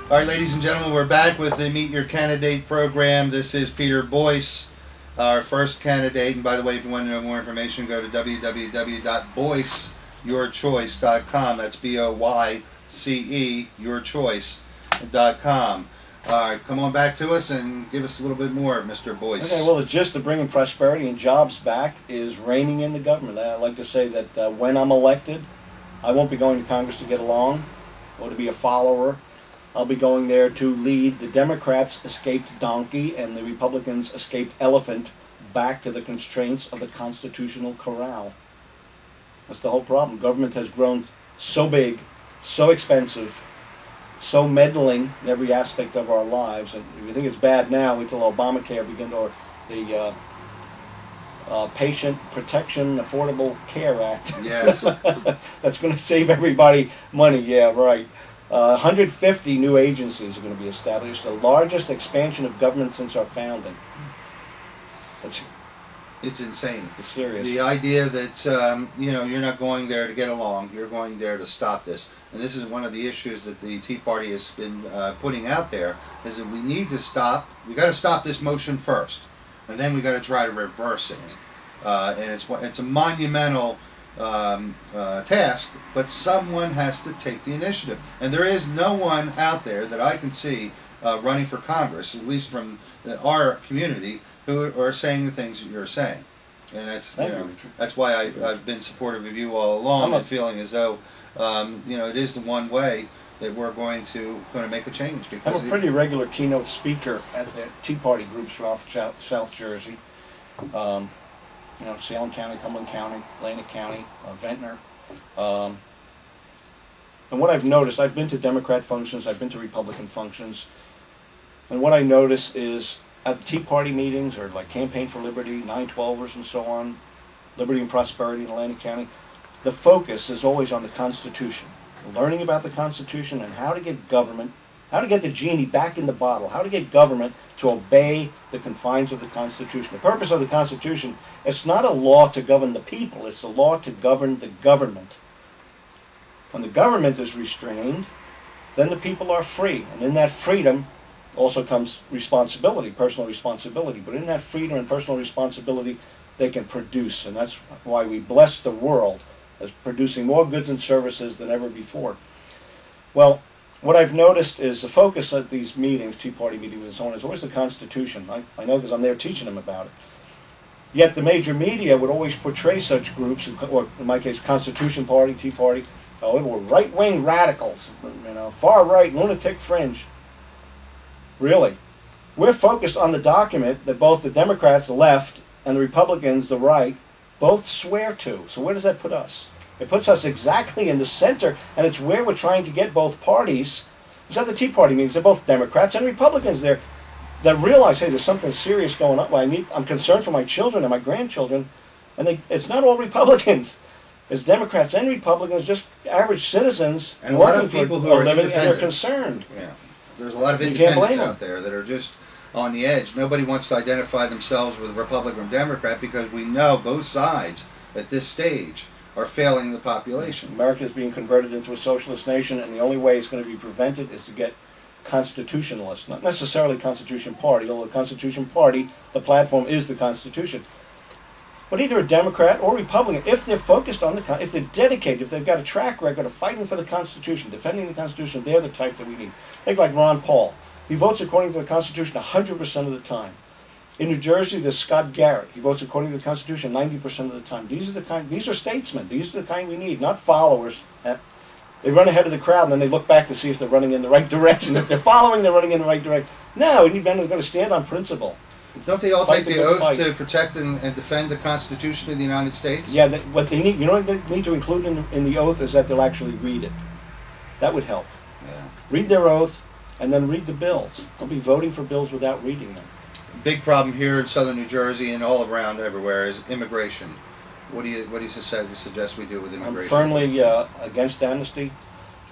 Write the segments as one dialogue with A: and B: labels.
A: All right, ladies and gentlemen, we're back with the Meet Your Candidate program. This is Peter Boyce, our first candidate. And by the way, if you want to know more information, go to www.boyceyourchoice.com. That's BOYCE, yourchoice.com. All right, come on back to us and give us a little bit more, Mr. Boyce.
B: Okay, well, the gist of bringing prosperity and jobs back is reining in the government. I like to say that when I'm elected, I won't be going to Congress to get along or to be a follower. I'll be going there to lead the Democrats' escaped donkey and the Republicans' escaped elephant back to the constraints of the constitutional corral. That's the whole problem. Government has grown so big, so expensive, so meddling in every aspect of our lives. And if you think it's bad now, wait till Obamacare begins, or the Patient Protection Affordable Care Act.
A: Yes.
B: That's going to save everybody money. Yeah, right. 150 new agencies are going to be established, the largest expansion of government since our founding.
A: It's insane.
B: It's serious.
A: The idea that you're not going there to get along, you're going there to stop this. And this is one of the issues that the Tea Party has been putting out there, is that we need to stop, we got to stop this motion first, and then we got to try to reverse it. And it's a monumental task, but someone has to take the initiative. And there is no one out there that I can see running for Congress, at least from our community, who are saying the things that you're saying. And that's why I've been supportive of you all along, and feeling as though it is the one way that we're going to make a change. Because
B: I'm a pretty regular keynote speaker at the Tea Party groups throughout South Jersey. Salem County, Cumberland County, Atlantic County, Ventnor. And what I've noticed, I've been to Democrat functions, I've been to Republican functions, and what I notice is at the Tea Party meetings, or like Campaign for Liberty, 912ers and so on, Liberty and Prosperity in Atlantic County, the focus is always on the Constitution. Learning about the Constitution and how to get government, how to get the genie back in the bottle, how to get government to obey the confines of the Constitution. The purpose of the Constitution, it's not a law to govern the people, it's a law to govern the government. When the government is restrained, then the people are free. And in that freedom also comes responsibility, personal responsibility. But in that freedom and personal responsibility, they can produce. And that's why we bless the world as producing more goods and services than ever before. Well, what I've noticed is the focus of these meetings, Tea Party meetings and so on, is always the Constitution. I know because I'm there teaching them about it. Yet the major media would always portray such groups, or in my case, Constitution Party, Tea Party, they were right-wing radicals, far-right, lunatic fringe. Really. We're focused on the document that both the Democrats, the left, and the Republicans, the right, both swear to. So where does that put us? It puts us exactly in the center, and it's where we're trying to get both parties. It's at the Tea Party meetings. They're both Democrats and Republicans there that realize, hey, there's something serious going on. I'm concerned for my children and my grandchildren, and it's not all Republicans. It's Democrats and Republicans, just average citizens,
A: and a lot of people who are
B: living,
A: independent.
B: And they're concerned.
A: Yeah, there's a lot of independents out there that are just on the edge. Nobody wants to identify themselves with Republican or Democrat because we know both sides at this stage are failing the population.
B: America is being converted into a socialist nation, and the only way it's going to be prevented is to get constitutionalists, not necessarily Constitution Party, although the Constitution Party, the platform is the Constitution. But either a Democrat or Republican, if they're focused on if they're dedicated, if they've got a track record of fighting for the Constitution, defending the Constitution, they're the type that we need. Think like Ron Paul. He votes according to the Constitution 100% of the time. In New Jersey, there's Scott Garrett. He votes according to the Constitution 90% of the time. These are statesmen. These are the kind we need, not followers. They run ahead of the crowd and then they look back to see if they're running in the right direction. If they're following, they're running in the right direction. No, we need men who are going to stand on principle.
A: Don't they all take the oath to protect and defend the Constitution of the United States?
B: Yeah, what they need, what they need to include in the oath is that they'll actually read it. That would help.
A: Yeah.
B: Read their oath and then read the bills. They'll be voting for bills without reading them.
A: Big problem here in southern New Jersey and all around everywhere is immigration. What do you suggest we do with immigration?
B: I'm firmly against amnesty.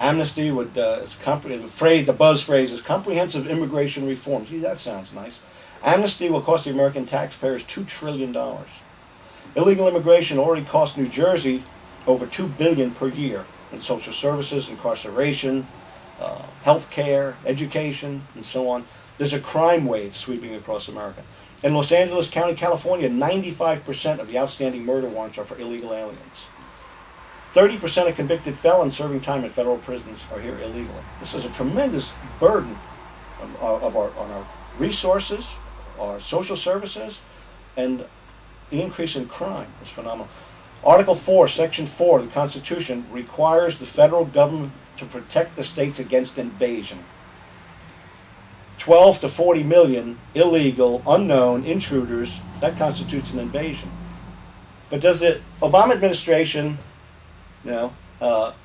B: Amnesty would the buzz phrase is comprehensive immigration reform. Gee, that sounds nice. Amnesty will cost the American taxpayers $2 trillion. Illegal immigration already costs New Jersey over $2 billion per year in social services, incarceration, health care, education, and so on. There's a crime wave sweeping across America. In Los Angeles County, California, 95% of the outstanding murder warrants are for illegal aliens. 30% of convicted felons serving time in federal prisons are here illegally. This is a tremendous burden on our resources, our social services, and the increase in crime is phenomenal. Article 4, Section 4 of the Constitution requires the federal government to protect the states against invasion. 12 to 40 million illegal, unknown intruders, that constitutes an invasion. But does the Obama administration,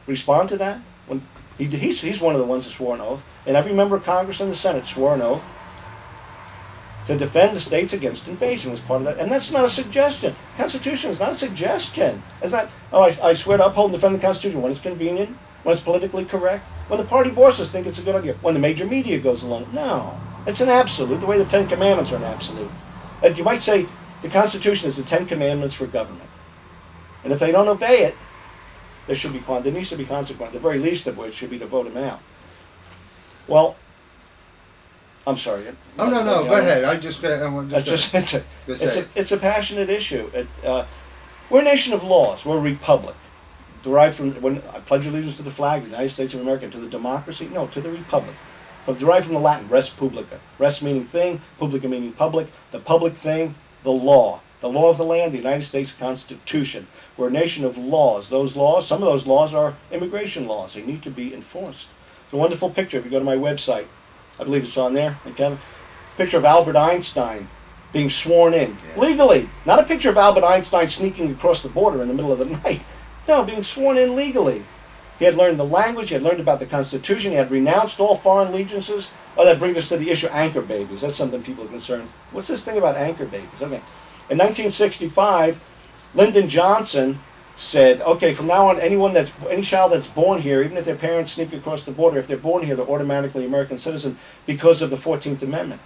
B: respond to that? When he's one of the ones that swore an oath, and every member of Congress and the Senate swore an oath to defend the states against invasion was part of that. And that's not a suggestion. The Constitution is not a suggestion. It's not, I swear to uphold and defend the Constitution when it's convenient, when it's politically correct, when the party bosses think it's a good idea, when the major media goes along. No, it's an absolute, the way the Ten Commandments are an absolute. And you might say the Constitution is the Ten Commandments for government. And if they don't obey it, there needs to be consequence, the very least of which should be to vote them out. Well, I'm sorry.
A: Oh, no, go ahead.
B: It's a passionate issue. We're a nation of laws. We're a republic. Derived from, when I pledge allegiance to the flag of the United States of America, to the democracy, no, to the republic. Derived from the Latin, res publica. Res meaning thing, publica meaning public. The public thing, the law. The law of the land, the United States Constitution. We're a nation of laws. Those laws, some of those laws are immigration laws. They need to be enforced. It's a wonderful picture. If you go to my website, I believe it's on there. Okay? Picture of Albert Einstein being sworn in. Yeah. Legally. Not a picture of Albert Einstein sneaking across the border in the middle of the night. No, being sworn in legally. He had learned the language, he had learned about the Constitution, he had renounced all foreign allegiances. Oh, that brings us to the issue of anchor babies. That's something people are concerned. What's this thing about anchor babies? Okay. In 1965, Lyndon Johnson said, okay, from now on, any child that's born here, even if their parents sneak across the border, if they're born here, they're automatically American citizen because of the 14th Amendment.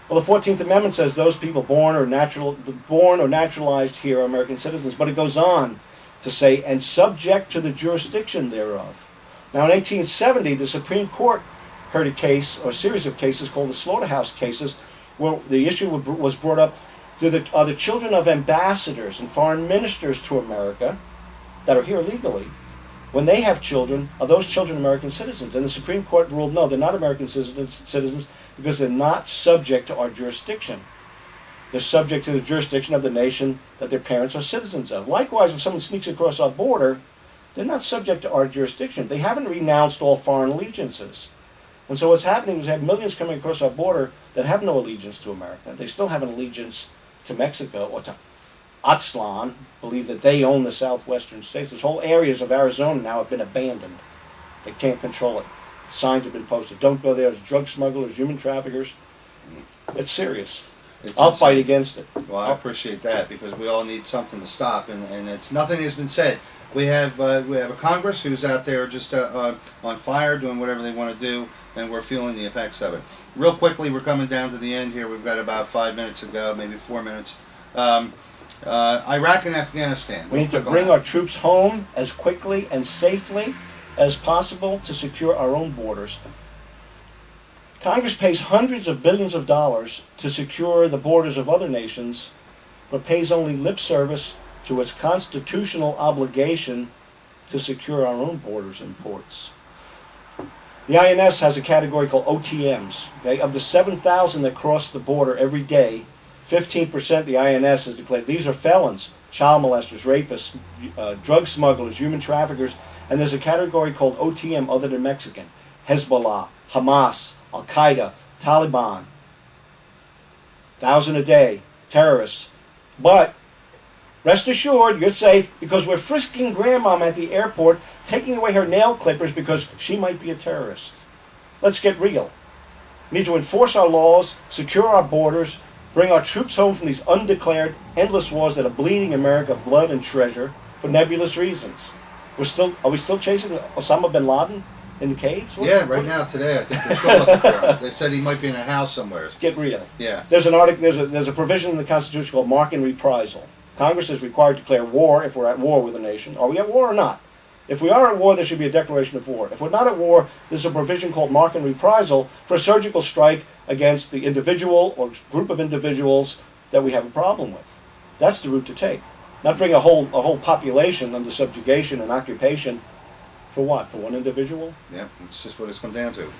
B: Well, the 14th Amendment says those people born or naturalized here are American citizens, but it goes on to say, and subject to the jurisdiction thereof. Now, in 1870, the Supreme Court heard a case, or a series of cases called the slaughterhouse cases, where the issue was brought up, are the children of ambassadors and foreign ministers to America that are here legally, when they have children, are those children American citizens? And the Supreme Court ruled, no, they're not American citizens because they're not subject to our jurisdiction. They're subject to the jurisdiction of the nation that their parents are citizens of. Likewise, if someone sneaks across our border, they're not subject to our jurisdiction. They haven't renounced all foreign allegiances. And so what's happening is we have millions coming across our border that have no allegiance to America. They still have an allegiance to Mexico or to Aztlan, believe that they own the southwestern states. Those whole areas of Arizona now have been abandoned. They can't control it. Signs have been posted. Don't go there. There's drug smugglers, human traffickers. It's serious. I'll fight against it.
A: Well, I appreciate that because we all need something to stop, and nothing has been said. We have a Congress who's out there just on fire, doing whatever they want to do, and we're feeling the effects of it. Real quickly, we're coming down to the end here. We've got about 5 minutes to go, maybe 4 minutes. Iraq and Afghanistan.
B: We need to bring our troops home as quickly and safely as possible to secure our own borders. Congress pays hundreds of billions of dollars to secure the borders of other nations, but pays only lip service to its constitutional obligation to secure our own borders and ports. The INS has a category called OTMs. Okay? Of the 7,000 that cross the border every day, 15% the INS has declared these are felons, child molesters, rapists, drug smugglers, human traffickers, and there's a category called OTM other than Mexican. Hezbollah, Hamas, Al-Qaeda, Taliban, 1,000 a day, terrorists. But rest assured, you're safe because we're frisking grandmom at the airport, taking away her nail clippers because she might be a terrorist. Let's get real. We need to enforce our laws, secure our borders, bring our troops home from these undeclared, endless wars that are bleeding America blood and treasure for nebulous reasons. Are we still chasing Osama bin Laden in the caves?
A: Right now, today, I think they're still looking for him. They said he might be in a house somewhere.
B: Get real.
A: Yeah.
B: There's an article. There's a provision in the Constitution called mark and reprisal. Congress is required to declare war if we're at war with a nation. Are we at war or not? If we are at war, there should be a declaration of war. If we're not at war, there's a provision called mark and reprisal for a surgical strike against the individual or group of individuals that we have a problem with. That's the route to take. Not bring a whole population under subjugation and occupation for what? For one individual?
A: Yeah, that's just what it's come down to.